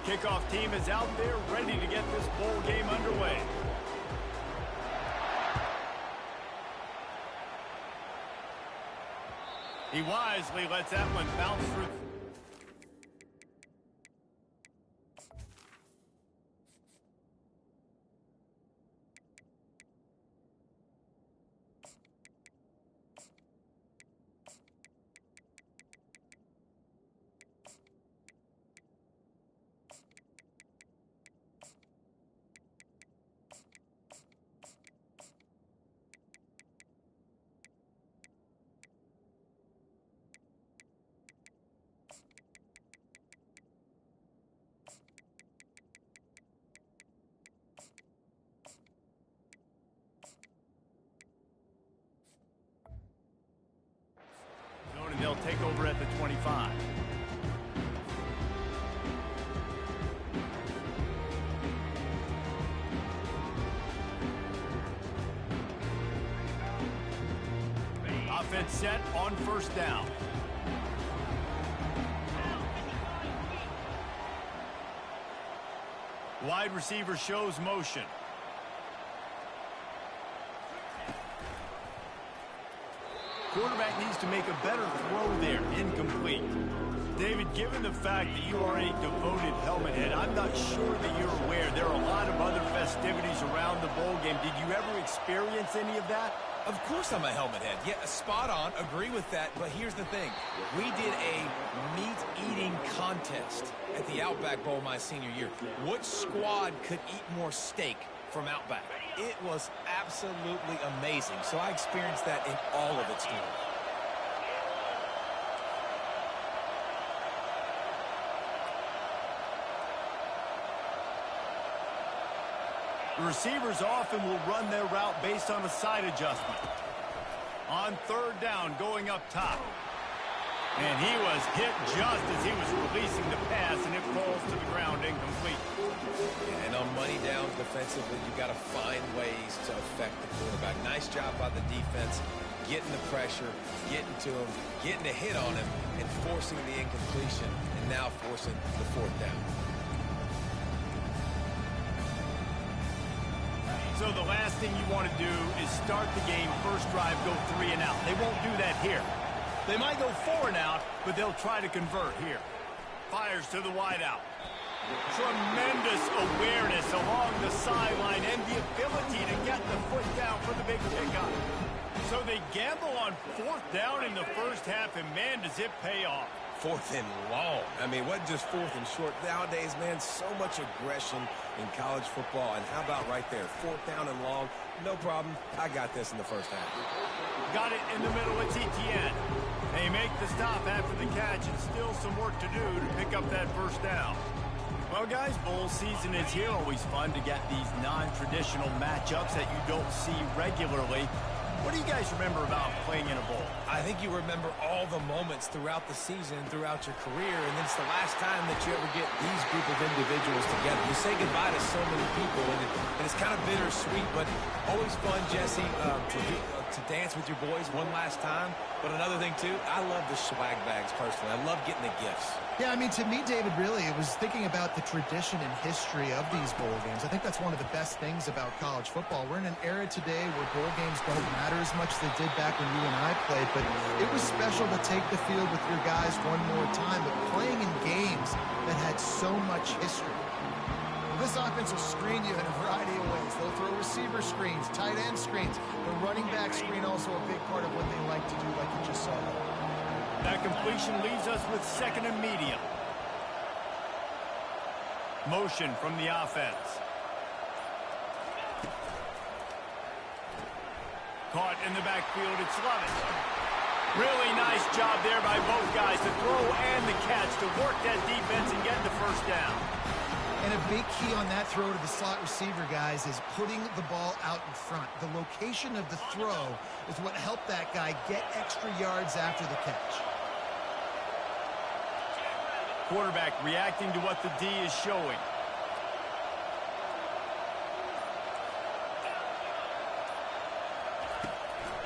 Kickoff team is out there ready to get this bowl game underway. He wisely lets that one bounce through. They'll take over at the 25. Offense set on first down. Wide receiver shows motion. Quarterback needs to make a better throw there. Incomplete. David, given the fact that you are a devoted helmet head, I'm not sure that you're aware there are a lot of other festivities around the bowl game. Did you ever experience any of that? Of course I'm a helmet head. Yeah, spot on. Agree with that. But here's the thing. We did a meat-eating contest at the Outback Bowl my senior year. Which squad could eat more steak from Outback? It was absolutely amazing. So I experienced that in all of its glory. The receivers often will run their route based on a side adjustment. On third down, going up top. And he was hit just as he was releasing the pass, and it falls to the ground incomplete. And on money downs defensively, you've got to find ways to affect the quarterback. Nice job by the defense, getting the pressure, getting to him, getting a hit on him, and forcing the incompletion, and now forcing the fourth down. So the last thing you want to do is start the game, first drive, go 3 and out. They won't do that here. They might go 4 and out, but they'll try to convert here. Fires to the wideout. Tremendous awareness along the sideline and the ability to get the foot down for the big pickup. So they gamble on 4th down in the first half, and man, does it pay off. 4th and long. I mean, what just 4th and short? Nowadays, man, so much aggression in college football. And how about right there? 4th down and long. No problem. I got this in the first half. Got it in the middle. It's Etienne. They make the stop after the catch, and still some work to do to pick up that first down. Well, guys, bowl season is here. Always fun to get these non-traditional matchups that you don't see regularly. What do you guys remember about playing in a bowl? I think you remember all the moments throughout the season, throughout your career, and it's the last time that you ever get these group of individuals together. You say goodbye to so many people, and it's kind of bittersweet, but always fun, Jesse, to dance with your boys one last time. But another thing, too, I love the swag bags, personally. I love getting the gifts. Yeah, I mean, to me, David, really, it was thinking about the tradition and history of these bowl games. I think that's one of the best things about college football. We're in an era today where bowl games don't matter as much as they did back when you and I played, but it was special to take the field with your guys one more time, but playing in games that had so much history. This offense will screen you in a variety of ways. They'll throw receiver screens, tight end screens. The running back screen also a big part of what they like to do, like you just saw. That completion leaves us with 2nd and medium. Motion from the offense. Caught in the backfield, it's Lovett. Really nice job there by both guys to throw and the catch to work that defense and get the first down. And a big key on that throw to the slot receiver, guys, is putting the ball out in front. The location of the throw is what helped that guy get extra yards after the catch. Quarterback reacting to what the D is showing.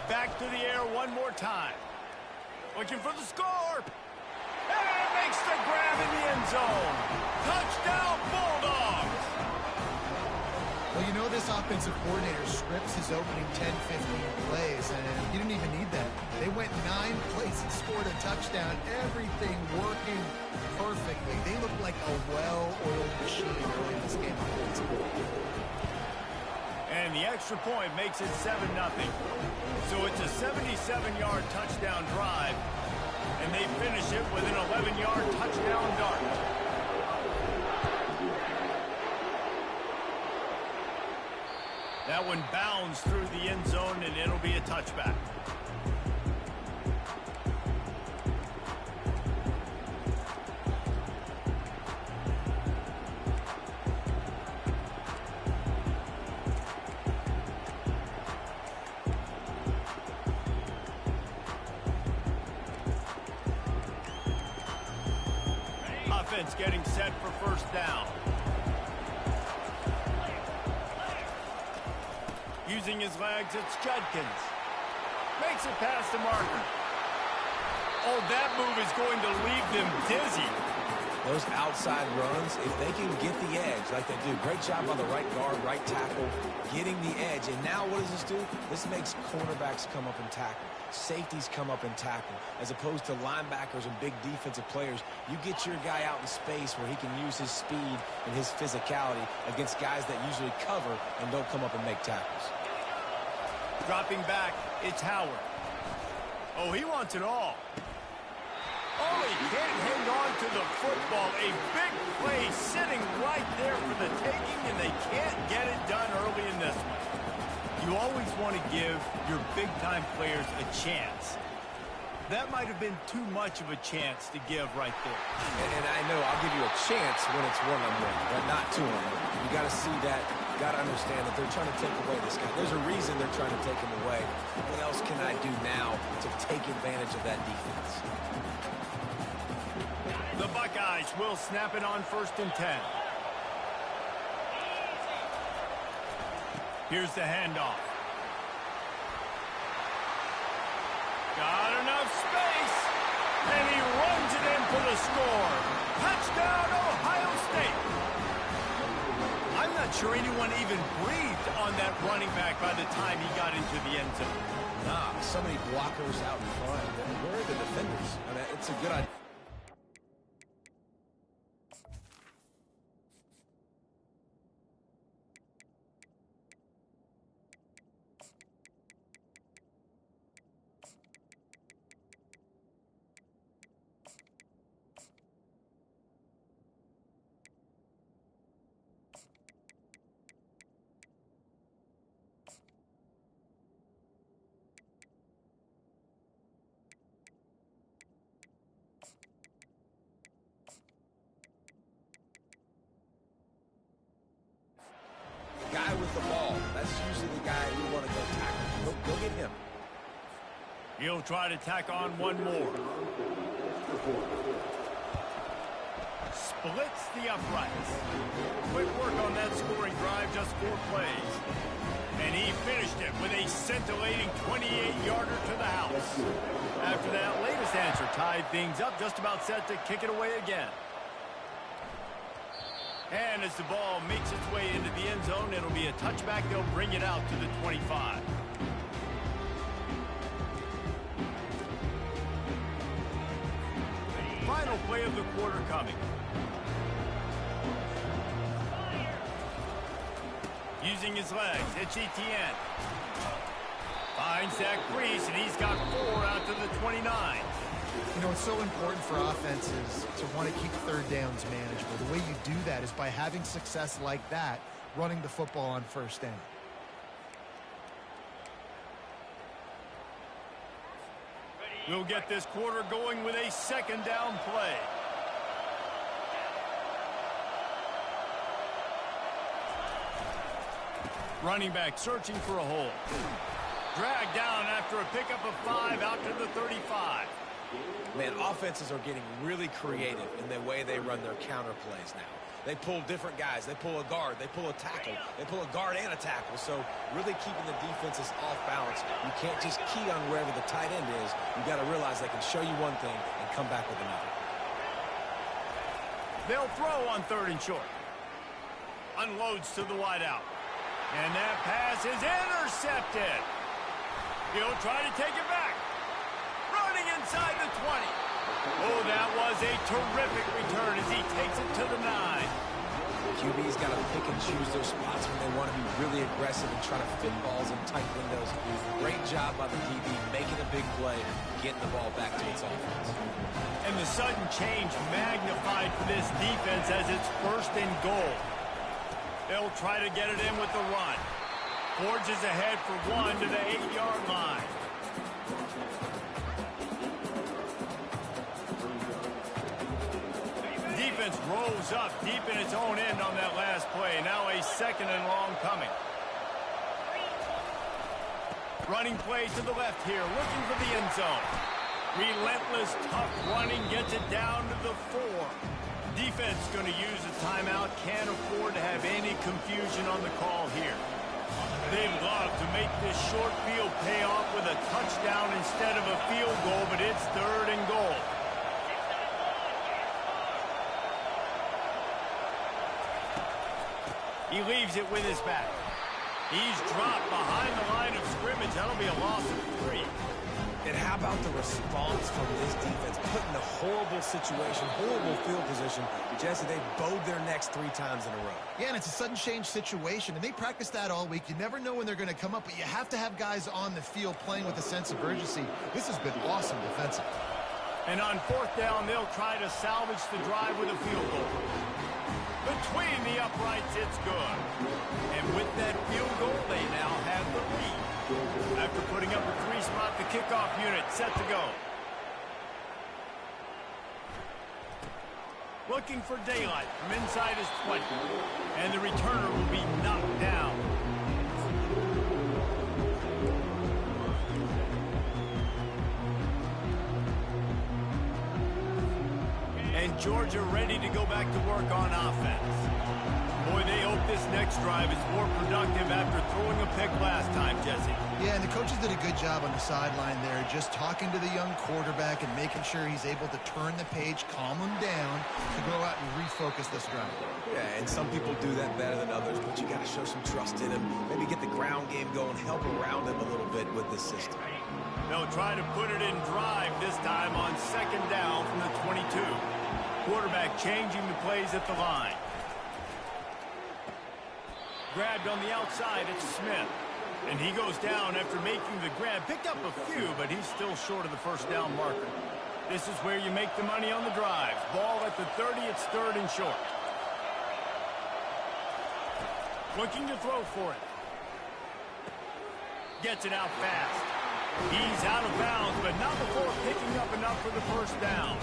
Back to the air one more time. Looking for the score. And makes the grab in the end zone. Touchdown, Bulldogs! Well, you know this offensive coordinator scripts his opening 10, 15 plays, and he didn't even need that. They went 9 plays and scored a touchdown. Everything working perfectly. They look like a well-oiled machine early in this game offensively. And the extra point makes it 7-0. So it's a 77-yard touchdown drive, and they finish it with an 11-yard touchdown dart. That one bounds through the end zone, and it'll be a touchback. Offense getting set for first down. Using his legs, it's Judkins. Makes it past the marker. Oh, that move is going to leave them dizzy. Those outside runs, if they can get the edge like they do, great job on the right guard, right tackle, getting the edge. And now what does this do? This makes cornerbacks come up and tackle. Safeties come up and tackle. As opposed to linebackers and big defensive players, you get your guy out in space where he can use his speed and his physicality against guys that usually cover and don't come up and make tackles. Dropping back, it's Howard. Oh, he wants it all. Oh, he can't hang on to the football. A big play sitting right there for the taking, and they can't get it done early in this one. You always want to give your big-time players a chance. That might have been too much of a chance to give right there. And I know I'll give you a chance when it's one-on-one, but not two-on-one. You got to see that. Got to understand that they're trying to take away this guy. There's a reason they're trying to take him away. What else can I do now to take advantage of that defense? The Buckeyes will snap it on 1st and 10. Here's the handoff. Got enough space, and he runs it in for the score. Touchdown, Ohio State. I'm not sure anyone even breathed on that running back by the time he got into the end zone. Nah, so many blockers out in front. Where are the defenders? I mean, it's a good idea. Guy with the ball. That's usually the guy we want to go tackle. Go get him. He'll try to tack on one more. Splits the uprights. Quick work on that scoring drive, just 4 plays. And he finished it with a scintillating 28-yarder to the house. After that latest answer tied things up, just about set to kick it away again. And as the ball makes its way into the end zone, it'll be a touchback. They'll bring it out to the 25. Final play of the quarter coming. Using his legs, it's Etienne. Finds that crease, and he's got 4 out to the 29. You know, it's so important for offenses to want to keep third downs manageable. The way you do that is by having success like that, running the football on first down. We'll get this quarter going with a 2nd down play. Running back searching for a hole. Dragged down after a pickup of 5 out to the 35. Man, offenses are getting really creative in the way they run their counter plays now. They pull different guys. They pull a guard. They pull a tackle. They pull a guard and a tackle. So really keeping the defenses off balance. You can't just key on wherever the tight end is. You got to realize they can show you one thing and come back with another. They'll throw on 3rd and short. Unloads to the wideout. And that pass is intercepted. He'll try to take it back. Running inside the 20. Oh, that was a terrific return as he takes it to the 9. QB's got to pick and choose those spots when they want to be really aggressive and try to fit balls in tight windows. Great job by the DB making a big play, getting the ball back to its offense. And the sudden change magnified for this defense as it's 1st and goal. They'll try to get it in with the run. Forges ahead for 1 to the 8-yard line. Defense rolls up deep in its own end on that last play. Now a 2nd and long coming. Running play to the left here, looking for the end zone. Relentless, tough running gets it down to the 4. Defense going to use a timeout. Can't afford to have any confusion on the call here. They'd love to make this short field pay off with a touchdown instead of a field goal, but it's 3rd and goal. He leaves it with his back. He's dropped behind the line of scrimmage. That'll be a loss of 3. And how about the response from this defense? Put in a horrible situation, horrible field position. Jesse, they bowed their necks 3 times in a row. Yeah, and it's a sudden change situation, and they practice that all week. You never know when they're going to come up, but you have to have guys on the field playing with a sense of urgency. This has been awesome defensively. And on 4th down, they'll try to salvage the drive with a field goal. Between the uprights, it's good. And with that field goal, they now have the lead. After putting up a 3-spot, the kickoff unit set to go. Looking for daylight from inside his 20. And the returner will be knocked down. And Georgia ready to go back to work on offense. Boy, they hope this next drive is more productive after throwing a pick last time, Jesse. Yeah, and the coaches did a good job on the sideline there, just talking to the young quarterback and making sure he's able to turn the page, calm him down, to go out and refocus this drive. Yeah, and some people do that better than others, but you got to show some trust in him. Maybe get the ground game going, help around him a little bit with this system. They'll try to put it in drive this time on 2nd down from the 22. Quarterback changing the plays at the line. Grabbed on the outside, it's Smith. And he goes down after making the grab. Picked up a few, but he's still short of the 1st down marker. This is where you make the money on the drives. Ball at the 30, it's 3rd and short. Looking to throw for it. Gets it out fast. He's out of bounds, but not before picking up enough for the 1st down.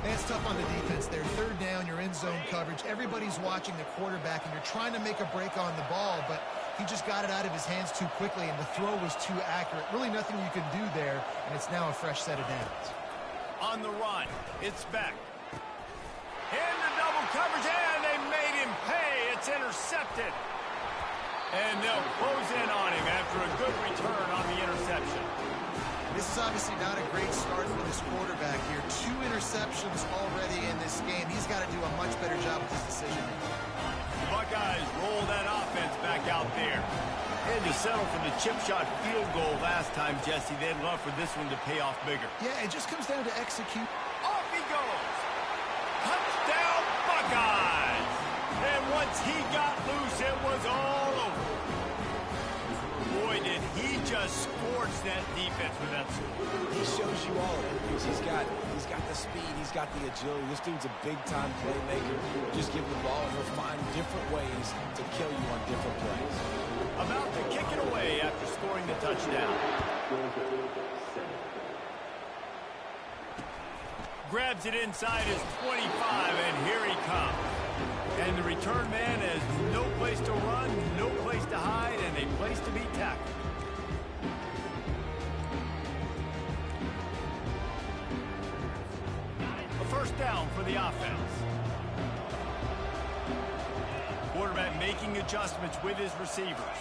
It's tough on the defense there. 3rd down, you're in zone coverage. Everybody's watching the quarterback, and you're trying to make a break on the ball, but he just got it out of his hands too quickly, and the throw was too accurate. Really nothing you can do there, and it's now a fresh set of downs. On the run, it's back. Into double coverage, and they made him pay. It's intercepted. And they'll close in on him after a good return on the interception. This is obviously not a great start for this quarterback here. 2 interceptions already in this game. He's got to do a much better job with his decision. The Buckeyes roll that offense back out there. They had to settle for the chip shot field goal last time, Jesse. They'd love for this one to pay off bigger. Yeah, it just comes down to execute. Off he goes. Touchdown, Buckeyes. And once he got loose, it was all over. Boy, did he just scorch that defense with that score. He shows you all of it. He's got the speed, he's got the agility. This dude's a big-time playmaker. Just give him the ball, and he'll find different ways to kill you on different plays. About to kick it away after scoring the touchdown. Grabs it inside his 25, and here he comes. And the return man has no place to run, no place to hide, and a place to be tackled. A 1st down for the offense. Quarterback making adjustments with his receivers.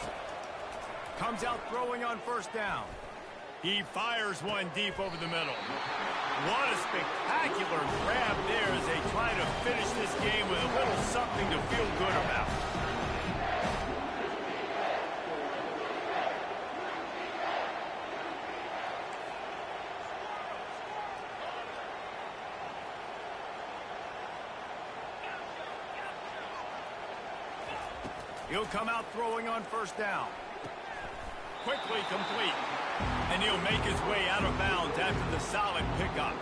Comes out throwing on 1st down. He fires one deep over the middle. What a spectacular grab there as they try to finish this game with a little something to feel good about. He'll come out throwing on first down. Quickly complete. And he'll make his way out of bounds after the solid pickup.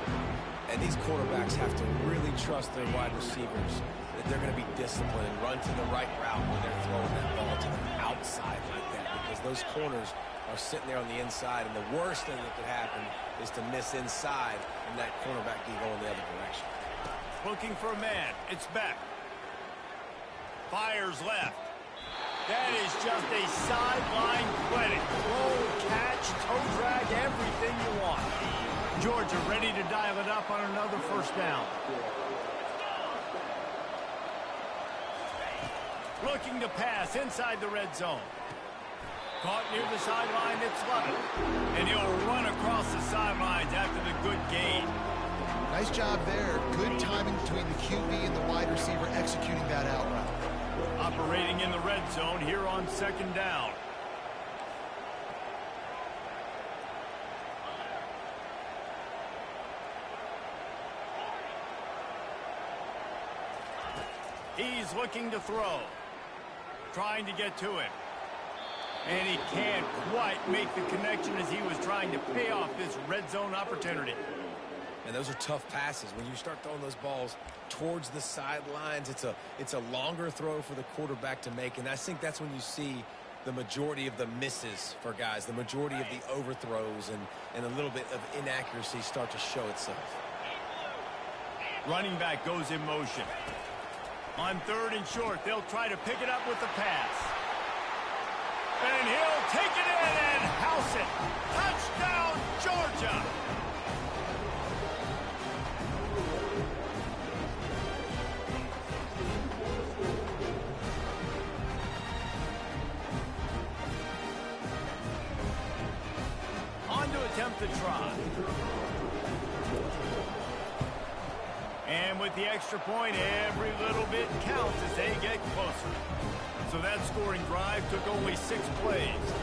And these quarterbacks have to really trust their wide receivers that they're going to be disciplined and run to the right route when they're throwing that ball to the outside like that, because those corners are sitting there on the inside, and the worst thing that could happen is to miss inside and that cornerback be going the other direction. Looking for a man. It's Beck. Fires left. That is just a sideline clinic. Roll, catch, toe drag, everything you want. Georgia ready to dial it up on another first down. Looking to pass inside the red zone. Caught near the sideline, it's Lovett. And he'll run across the sidelines after the good gain. Nice job there. Good timing between the QB and the wide receiver executing that out route. Operating in the red zone here on second down. He's looking to throw. Trying to get to it. And he can't quite make the connection as he was trying to pay off this red zone opportunity. And those are tough passes. When you start throwing those balls towards the sidelines, it's a longer throw for the quarterback to make. And I think that's when you see the majority of the misses for guys, the majority of the overthrows and a little bit of inaccuracy start to show itself. Running back goes in motion. On third and short, they'll try to pick it up with the pass. And he'll take it in and house it. Touchdown, Georgia! On to attempt the try. And with the extra point, every little bit counts as they get closer. So that scoring drive took only 6 plays.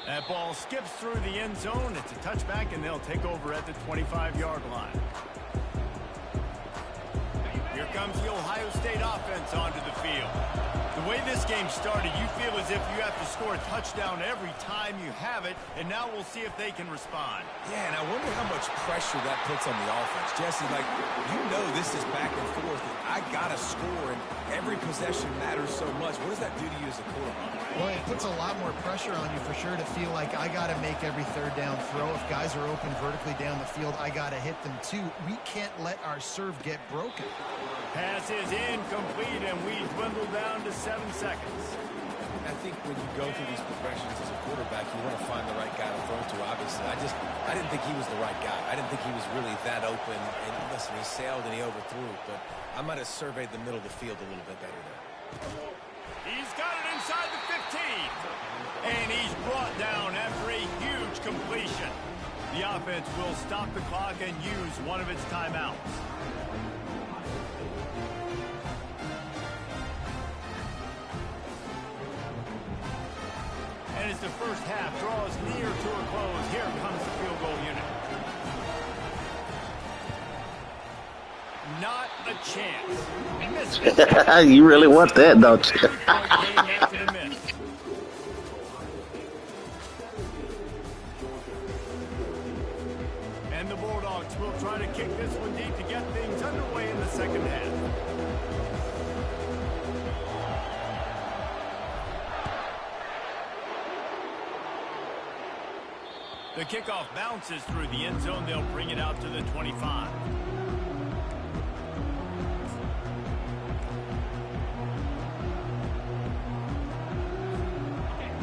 That ball skips through the end zone. It's a touchback, and they'll take over at the 25-yard line. Here comes the Ohio State offense onto the field. The way this game started, you feel as if you have to score a touchdown every time you have it, and now we'll see if they can respond. Yeah, and I wonder how much pressure that puts on the offense. Jesse, like, you know this is back and forth. I got to score, and every possession matters so much. What does that do to you as a quarterback? Well, it puts a lot more pressure on you for sure to feel like I got to make every third down throw. If guys are open vertically down the field, I got to hit them too. We can't let our serve get broken. Pass is incomplete, and we dwindle down to 7 seconds. I think when you go through these progressions as a quarterback, you want to find the right guy to throw to, obviously. I didn't think he was the right guy. I didn't think he was really that open. And listen, he sailed and he overthrew, but I might have surveyed the middle of the field a little bit better there. He's got it inside the 15. And he's brought down after a huge completion. The offense will stop the clock and use one of its timeouts. And as the first half draws near to a close, here comes the field goal unit. Not a chance. You really want that, don't you? And the Bulldogs will try to kick this one deep to get things underway in the second half. The kickoff bounces through the end zone. They'll bring it out to the 25.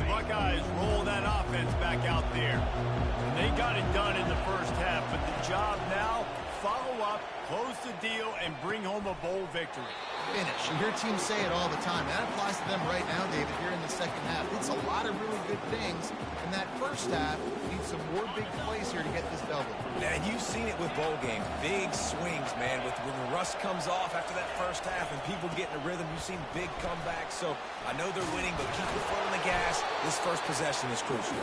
Buckeyes roll that offense back out there. And they got it done in the first half, but the job now, follow up, close the deal and bring home a bowl victory. Finish. You hear teams say it all the time. That applies to them right now, David, here in the second half. It's a lot of really good things. And that first half needs some more big plays here to get this double. And you've seen it with bowl games. Big swings, man. When the rust comes off after that first half and people get in a rhythm, you've seen big comebacks. So I know they're winning, but keep your foot on the gas. This first possession is crucial.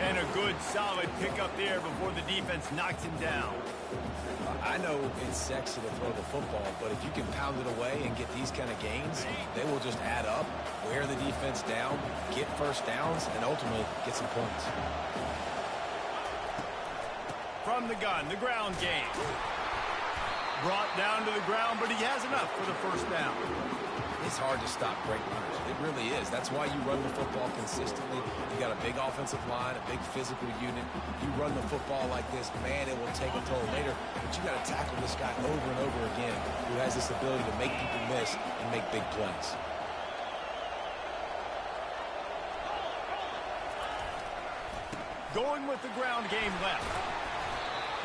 And a good, solid pickup there before the defense knocks him down. I know it's sexy to throw the football, but if you can pound it away and get these kind of gains, they will just add up, wear the defense down, get first downs, and ultimately get some points. From the gun, the ground game. Brought down to the ground, but he has enough for the first down. It's hard to stop great runners. It really is. That's why you run the football consistently. You got a big offensive line, a big physical unit. You run the football like this, man, it will take a toll later. But you got to tackle this guy over and over again who has this ability to make people miss and make big plays. Going with the ground game left.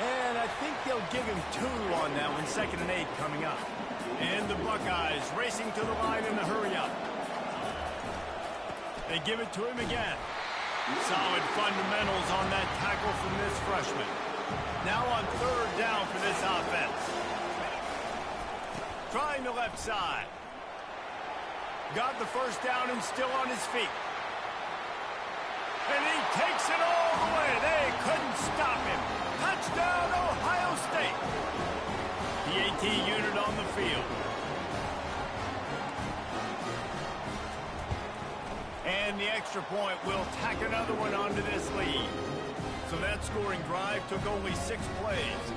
And I think they'll give him 2 on that one, 2nd and 8 coming up. And the Buckeyes racing to the line in the hurry-up. They give it to him again. Solid fundamentals on that tackle from this freshman. Now on 3rd down for this offense. Trying the left side. Got the first down and still on his feet. And he takes it all the way. They couldn't stop him. Touchdown, Ohio State. The AT unit on the field. And the extra point will tack another one onto this lead. So that scoring drive took only 6 plays.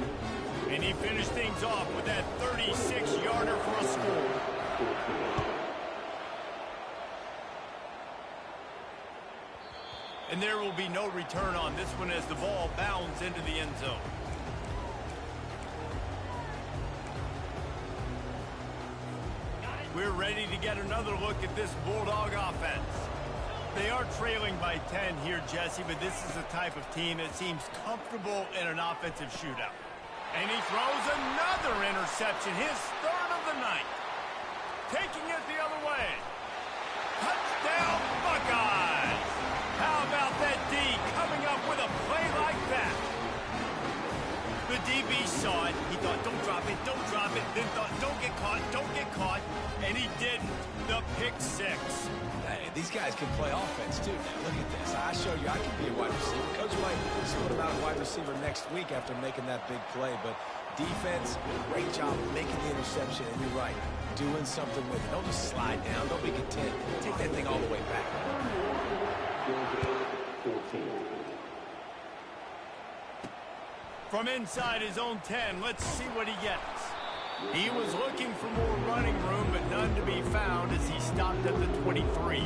And he finished things off with that 36-yarder for a score. And there will be no return on this one as the ball bounds into the end zone. We're ready to get another look at this Bulldog offense. They are trailing by 10 here, Jesse, but this is the type of team that seems comfortable in an offensive shootout. And he throws another interception, his 3rd of the night. Taking it the other way. Touchdown, Buckeyes! How about that D coming up with a play like that? The DB saw it. He thought, don't drop it, then thought, don't get caught, and he didn't. The pick 6. Hey, these guys can play offense, too. Now, look at this. I show you I can be a wide receiver. Coach might sort him out a wide receiver next week after making that big play, but defense, great job of making the interception, and you're right, doing something with it. Don't just slide down. Don't be content. Take that thing all the way back. From inside his own 10, let's see what he gets. He was looking for more running room, but none to be found as he stopped at the 23.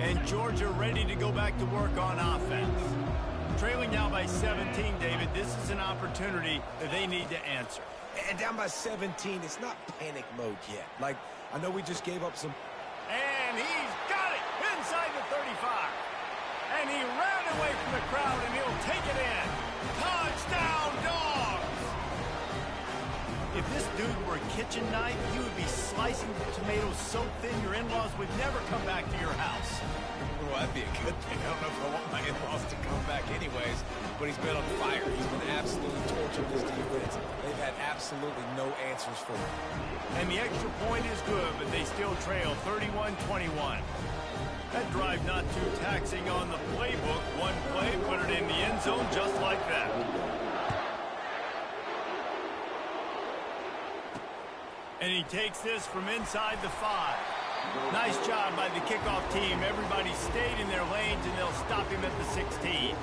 And Georgia ready to go back to work on offense. Trailing now by 17, David, this is an opportunity that they need to answer. And down by 17, it's not panic mode yet. Like, I know we just gave up some... And he's got it inside the 35. And he ran away from the crowd, and he'll take it in. Touchdown, Dogs! If this dude were a kitchen knife, he would be slicing the tomatoes so thin your in-laws would never come back to your house. Well, that'd be a good thing. I don't know if I want my in-laws to come back anyways, but he's been on fire. He's been absolutely torturing this defense. They've had absolutely no answers for him. And the extra point is good, but they still trail 31-21. That drive not too taxing on the playbook. One play, put it in the end zone just like that. And he takes this from inside the 5. Nice job by the kickoff team. Everybody stayed in their lanes, and they'll stop him at the 16.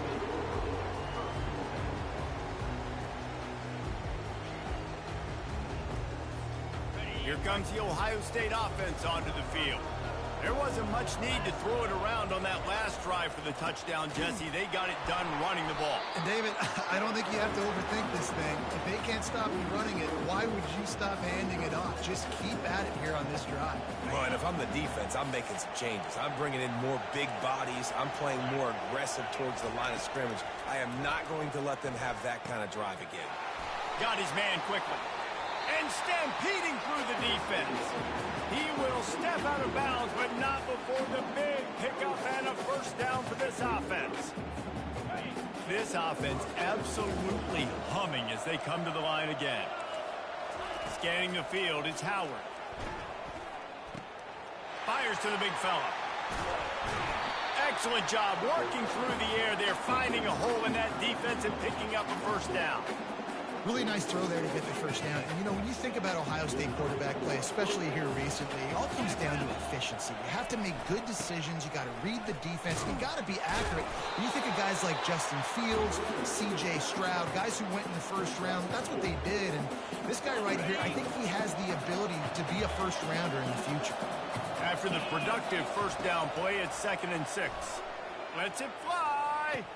Here comes the Ohio State offense onto the field. There wasn't much need to throw it around on that last drive for the touchdown, Jesse. They got it done running the ball. And, David, I don't think you have to overthink this thing. If they can't stop you running it, why would you stop handing it off? Just keep at it here on this drive. Well, and if I'm the defense, I'm making some changes. I'm bringing in more big bodies. I'm playing more aggressive towards the line of scrimmage. I am not going to let them have that kind of drive again. Got his man quickly. And stampeding through the defense. He will step out of bounds, but not before the big pickup and a first down for this offense. This offense absolutely humming as they come to the line again. Scanning the field, it's Howard. Fires to the big fella. Excellent job working through the air there, finding a hole in that defense and picking up a first down. Really nice throw there to get the first down. And, you know, when you think about Ohio State quarterback play, especially here recently, it all comes down to efficiency. You have to make good decisions. You got to read the defense. You got to be accurate. When you think of guys like Justin Fields, C.J. Stroud, guys who went in the first round, that's what they did. And this guy right here, I think he has the ability to be a first rounder in the future. After the productive first down play, it's 2nd and 6. Lets it fly.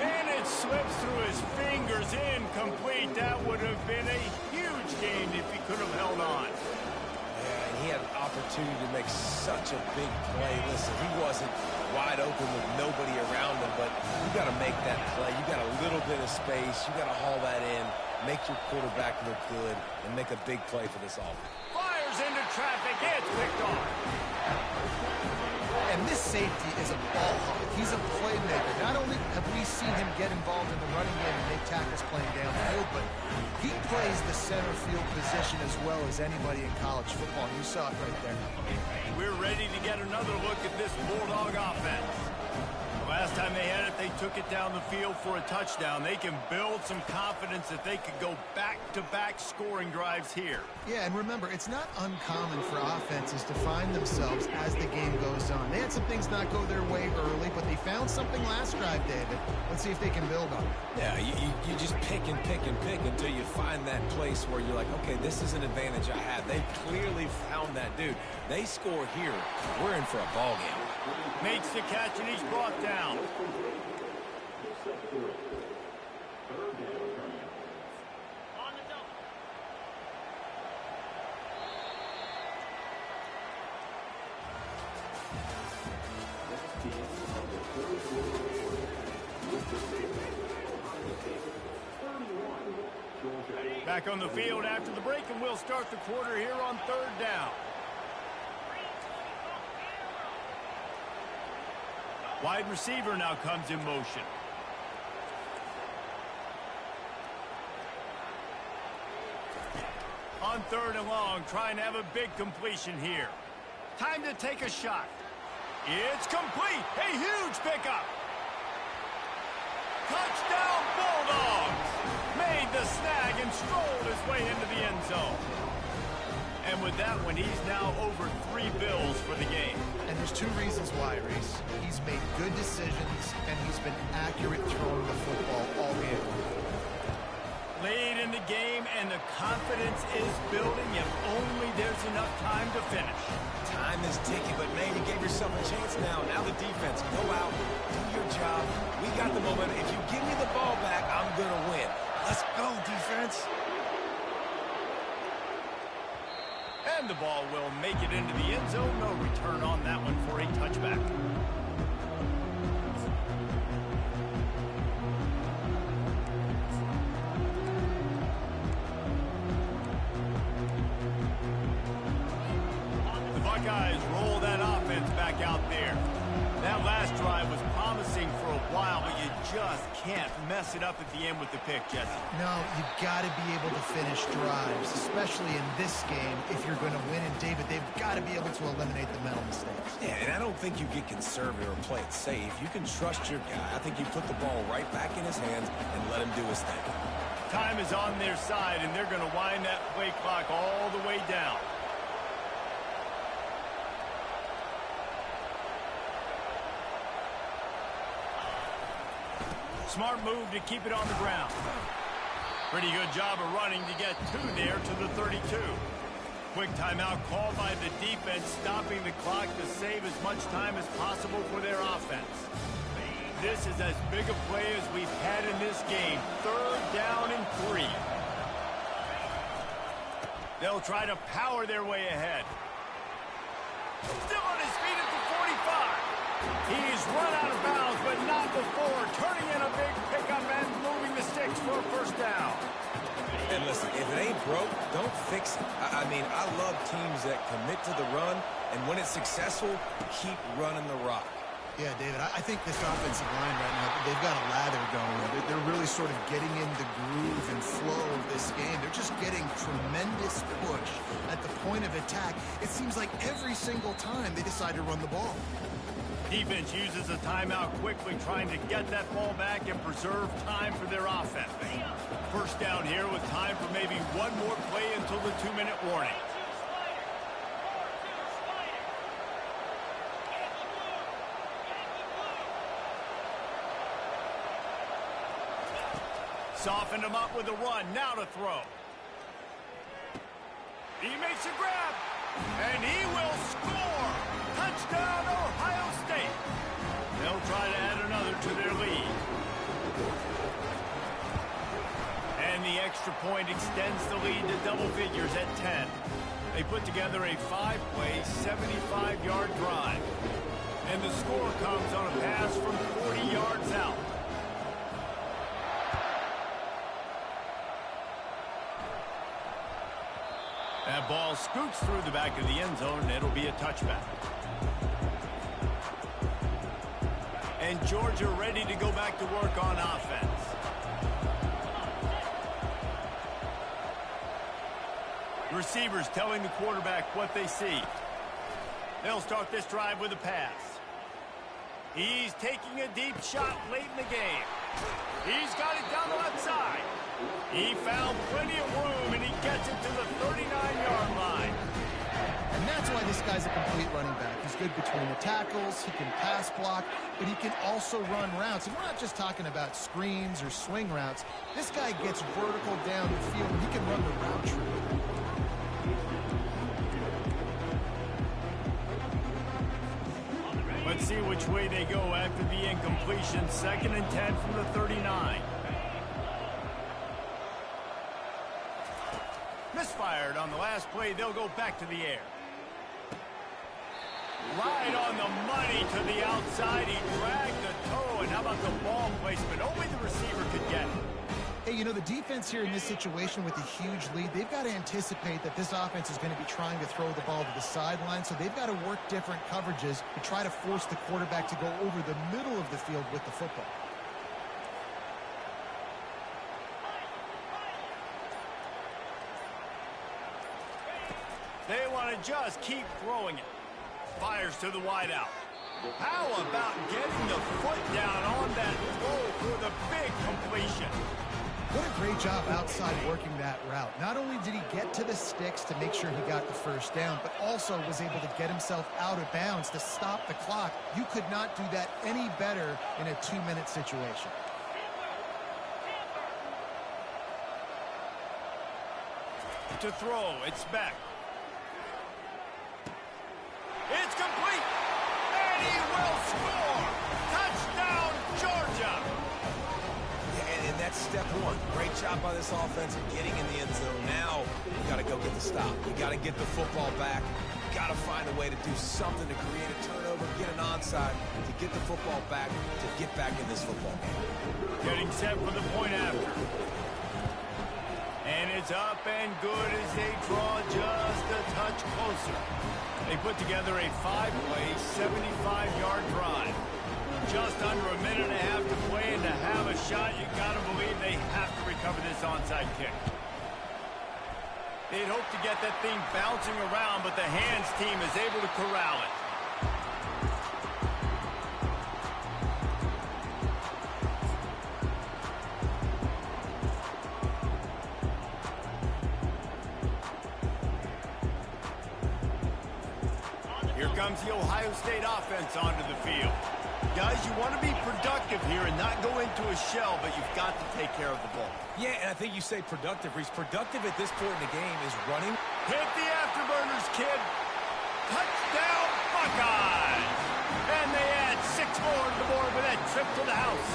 And it slips through his fingers, incomplete. That would have been a huge gain if he could have held on. Yeah, and he had an opportunity to make such a big play. Listen, he wasn't wide open with nobody around him, but you got to make that play. You got a little bit of space. You got to haul that in, make your quarterback look good, and make a big play for this offense. Fires into traffic. It's picked off. And this safety is a ball hawk. He's a playmaker. Not only have we seen him get involved in the running game and make tackles playing downfield, but he plays the center field position as well as anybody in college football. You saw it right there. We're ready to get another look at this Bulldog offense. The last time they had it, they took it down the field for a touchdown. They can build some confidence that they could go back-to-back scoring drives here. Yeah, and remember, it's not uncommon for offenses to find themselves as the game goes on. They had some things not go their way early, but they found something last drive, David. Let's see if they can build on it. Yeah, you just pick and pick and pick until you find that place where you're like, okay, this is an advantage I have. They clearly found that, dude. They score here. We're in for a ball game. Makes the catch, and he's brought down. Back on the field after the break, and we'll start the quarter here on 3rd down. Wide receiver now comes in motion. On 3rd and long, trying to have a big completion here. Time to take a shot. It's complete. A huge pickup. Touchdown Bulldogs. Made the snag and strolled his way into the end zone. And with that one, he's now over 3 bills for the game. And there's 2 reasons why, Reese. He's made good decisions, and he's been accurate throwing the football all game. Late in the game, and the confidence is building if only there's enough time to finish. Time is ticking, but man, you gave yourself a chance now. Now the defense, go out, do your job. We got the momentum. If you give me the ball back, I'm going to win. Let's go, defense. And the ball will make it into the end zone. No return on that one for a touchback. The Buckeyes roll that offense back out there. That last drive was promising for a while, but you just can't mess it up at the end with the pick, Jesse. No, you got to be able to finish drives, especially in this game if you're going to win. And, David, they've got to be able to eliminate the mental mistakes. Yeah, and I don't think you get conservative or play it safe. You can trust your guy. I think you put the ball right back in his hands and let him do his thing. Time is on their side, and they're going to wind that play clock all the way down. Smart move to keep it on the ground. Pretty good job of running to get 2 there to the 32. quick timeout called by the defense, stopping the clock to save as much time as possible for their offense. This is as big a play as we've had in this game. 3rd down and 3. They'll try to power their way ahead. Still on his feet at the 45. He's run out of bounds, but not before turning in a big pickup and moving the sticks for a 1st down. And listen, if it ain't broke, don't fix it. I mean, I love teams that commit to the run, and when it's successful, keep running the rock. Yeah, David, I think this offensive line right now, they've got a lather going. They're really sort of getting in the groove and flow of this game. They're just getting tremendous push at the point of attack. It seems like every single time they decide to run the ball. Defense uses a timeout quickly, trying to get that ball back and preserve time for their offense. 1st down here with time for maybe one more play until the 2-minute warning. Softened him up with a run. Now to throw. He makes a grab, and he will score. Touchdown, Ohio State. They'll try to add another to their lead. And the extra point extends the lead to double figures at 10. They put together a 5-play, 75-yard drive. And the score comes on a pass from 40 yards out. That ball scoots through the back of the end zone, and it'll be a touchback. And Georgia ready to go back to work on offense. Receivers telling the quarterback what they see. They'll start this drive with a pass. He's taking a deep shot late in the game. He's got it down the left side. He found plenty of room, and he gets it to the 39-yard line. And that's why this guy's a complete running back. He's good between the tackles, he can pass block, but he can also run routes. And we're not just talking about screens or swing routes. This guy gets vertical down the field, and he can run the route tree. Let's see which way they go after the incompletion. 2nd and 10 from the 39. Misfired on the last play. They'll go back to the air. Right on the money to the outside. He dragged the toe. And how about the ball placement? Only the receiver could get it. Hey, you know, the defense here in this situation with a huge lead, they've got to anticipate that this offense is going to be trying to throw the ball to the sideline, so they've got to work different coverages to try to force the quarterback to go over the middle of the field with the football. They want to just keep throwing it. Fires to the wideout. How about getting the foot down on that throw for the big completion? What a great job outside working that route. Not only did he get to the sticks to make sure he got the 1st down, but also was able to get himself out of bounds to stop the clock. You could not do that any better in a 2-minute situation. To throw, it's back. It's complete, and he will score. Touchdown, Georgia. And that's step one. Great job by this offense of getting in the end zone. Now you got to go get the stop. You got to get the football back. You got to find a way to do something to create a turnover, get an onside, to get the football back, to get back in this football game. Getting set for the point after. And it's up and good as they draw just a touch closer. They put together a 5-play, 75-yard drive. Just under a minute and a half to play, and to have a shot, you got to believe they have to recover this onside kick. They'd hope to get that thing bouncing around, but the hands team is able to corral it. Here comes the Ohio State offense onto the field. Guys, you want to be productive here and not go into a shell, but you've got to take care of the ball. Yeah, and I think you say productive. He's productive at this point in the game is running Hit the afterburners, kid. Touchdown, Buckeyes. And they add 6 more to the board with that trip to the house.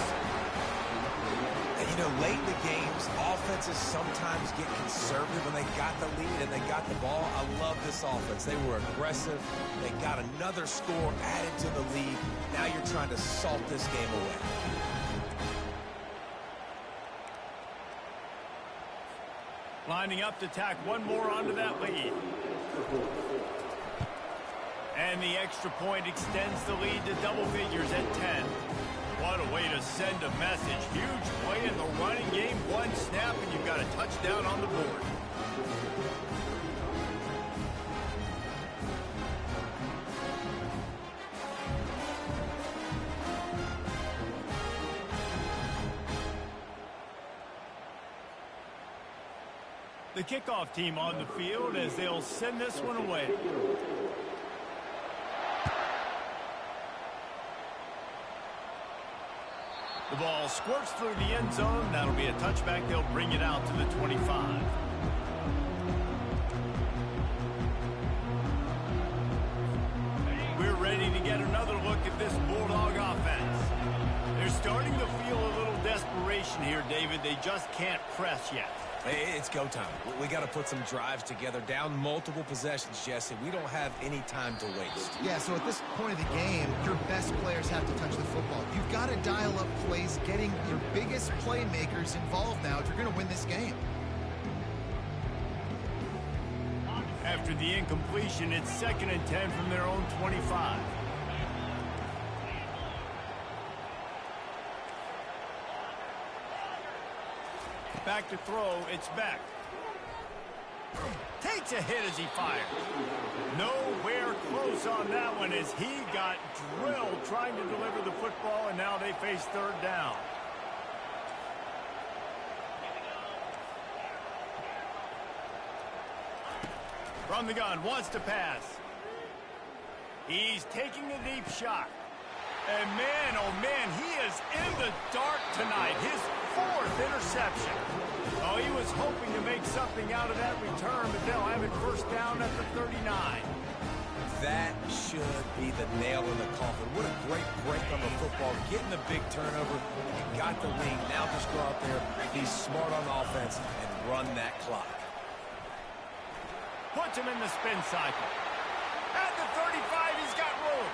And, you know, late in the games, offenses sometimes get conservative when they got the lead and they got the ball. I love this offense. They were aggressive. They got another score added to the lead. Now you're trying to salt this game away. Lining up to tack one more onto that lead. And the extra point extends the lead to double figures at 10. What a way to send a message. Huge play in the running game. One snap, and you've got a touchdown on the board. The kickoff team on the field as they'll send this one away. The ball squirts through the end zone. That'll be a touchback. They'll bring it out to the 25. We're ready to get another look at this Bulldog offense. They're starting to feel a little desperation here, David. They just can't press yet. Hey, it's go time. We got to put some drives together, down multiple possessions, Jesse. We don't have any time to waste. Yeah, so at this point of the game, your best players have to touch the football. You've got to dial up plays, getting your biggest playmakers involved now if you're going to win this game. After the incompletion, it's 2nd and 10 from their own 25. Back to throw, it's back. Takes a hit as he fires. Nowhere close on that one as he got drilled trying to deliver the football, and now they face 3rd down. From the gun, wants to pass. He's taking a deep shot. And man, oh man, he is in the dark tonight. His 4th interception. Oh, he was hoping to make something out of that return, but they'll have it 1st down at the 39. That should be the nail in the coffin. What a great break on the football. Getting the big turnover. You got the lead. Now just go out there, be smart on offense, and run that clock. Puts him in the spin cycle. At the 35, he's got room.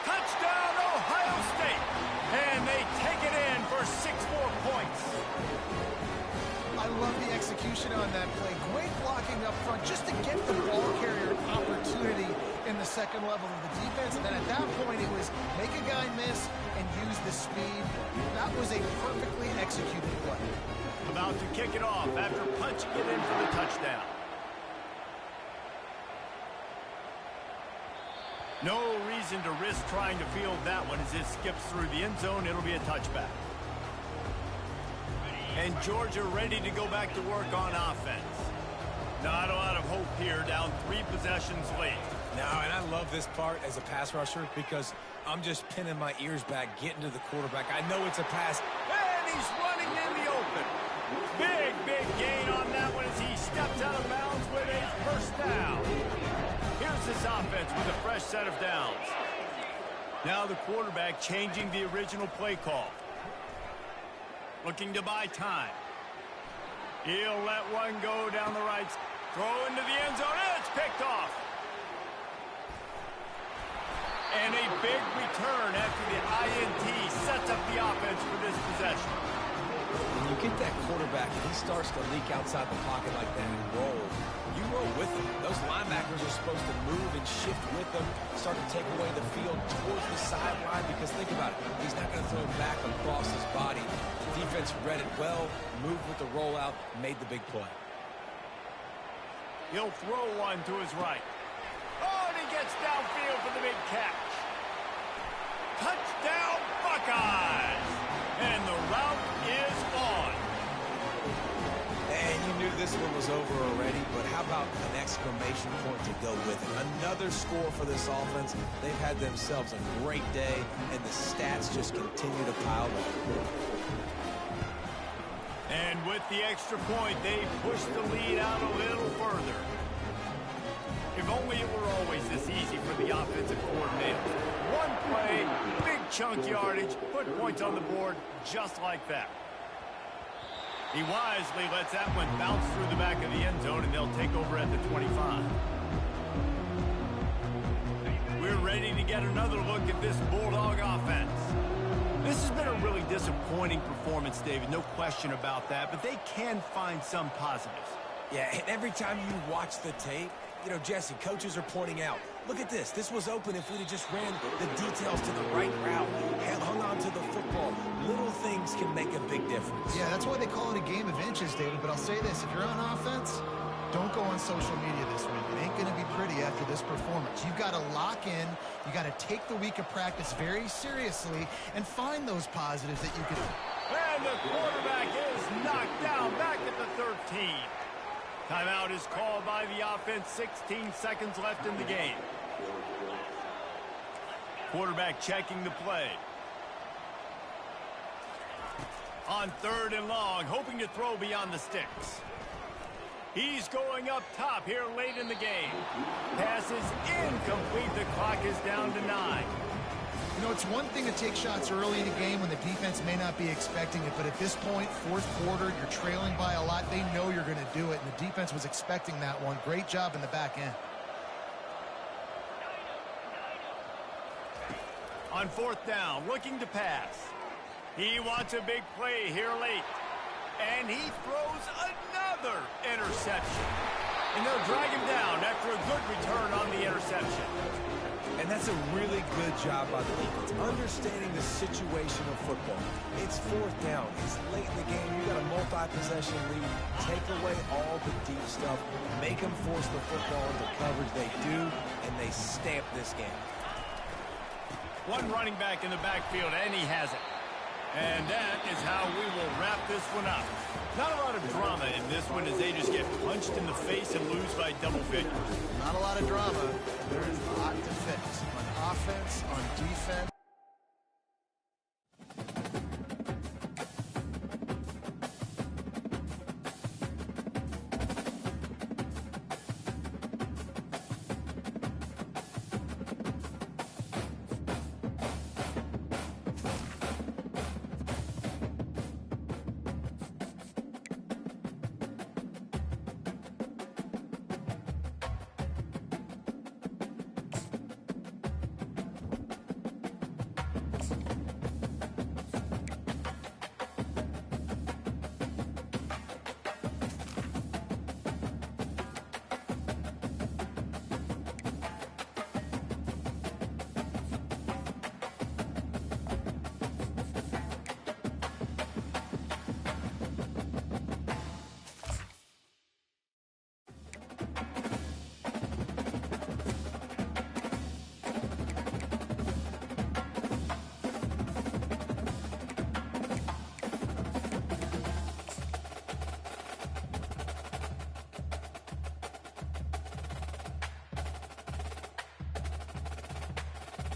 Touchdown, Ohio State. And they take it in for 6 more points. I love the execution on that play. Great blocking up front just to get the ball carrier opportunity in the second level of the defense. And then at that point, it was make a guy miss and use the speed. That was a perfectly executed play. About to kick it off after punching it in for the touchdown. No reason to risk trying to field that one as it skips through the end zone. It'll be a touchback. And Georgia ready to go back to work on offense. Not a lot of hope here, down 3 possessions late. No, and I love this part as a pass rusher because I'm just pinning my ears back, getting to the quarterback. I know it's a pass. And he's running in the open. Big gain on that one as he steps out of bounds with a 1st down. Here's this offense with a fresh set of downs. Now the quarterback changing the original play call. Looking to buy time. He'll let one go down the right. Throw into the end zone. And it's picked off. And a big return after the INT sets up the offense for this possession. When you get that quarterback and he starts to leak outside the pocket like that and roll, you roll with him. Those linebackers are supposed to move and shift with them, start to take away the field towards the sideline because think about it, he's not going to throw it back across his body. The defense read it well, moved with the rollout, made the big play. He'll throw one to his right. Oh, and he gets downfield for the big catch. Touchdown, Buckeyes! And the route is on. And you knew this one was over already, but how about an exclamation point to go with it? Another score for this offense. They've had themselves a great day, and the stats just continue to pile up. And with the extra point, they push the lead out a little further. If only it were always this easy for the offensive coordinator. One play, big chunk yardage, put points on the board just like that. He wisely lets that one bounce through the back of the end zone, and they'll take over at the 25. We're ready to get another look at this Bulldog offense. This has been a really disappointing performance, David, no question about that, but they can find some positives. Yeah, and every time you watch the tape, you know, Jesse, coaches are pointing out, look at this. This was open if we'd have just ran the details to the right route, hung on to the football. Little things can make a big difference. Yeah, that's why they call it a game of inches, David. But I'll say this, if you're on offense, don't go on social media this week. It ain't going to be pretty after this performance. You've got to lock in. You got to take the week of practice very seriously and find those positives that you can. And the quarterback is knocked down back at the 13. Timeout is called by the offense. 16 seconds left in the game. Quarterback checking the play. On 3rd and long, hoping to throw beyond the sticks. He's going up top here late in the game. Pass is incomplete. The clock is down to 9. You know, it's one thing to take shots early in the game when the defense may not be expecting it, but at this point, 4th quarter, you're trailing by a lot. They know you're going to do it, and the defense was expecting that one. Great job in the back end. On 4th down, looking to pass. He wants a big play here late. And he throws another interception. And they'll drag him down after a good return on the interception. And that's a really good job by the defense, understanding the situation of football. It's 4th down. It's late in the game. You got a multi-possession lead. Take away all the deep stuff. Make them force the football into coverage. They do, and they stamp this game. One running back in the backfield, and he has it. And that is how we will wrap this one up. Not a lot of drama in this one as they just get punched in the face and lose by double figures. Not a lot of drama. There is a lot to fix on offense, on defense.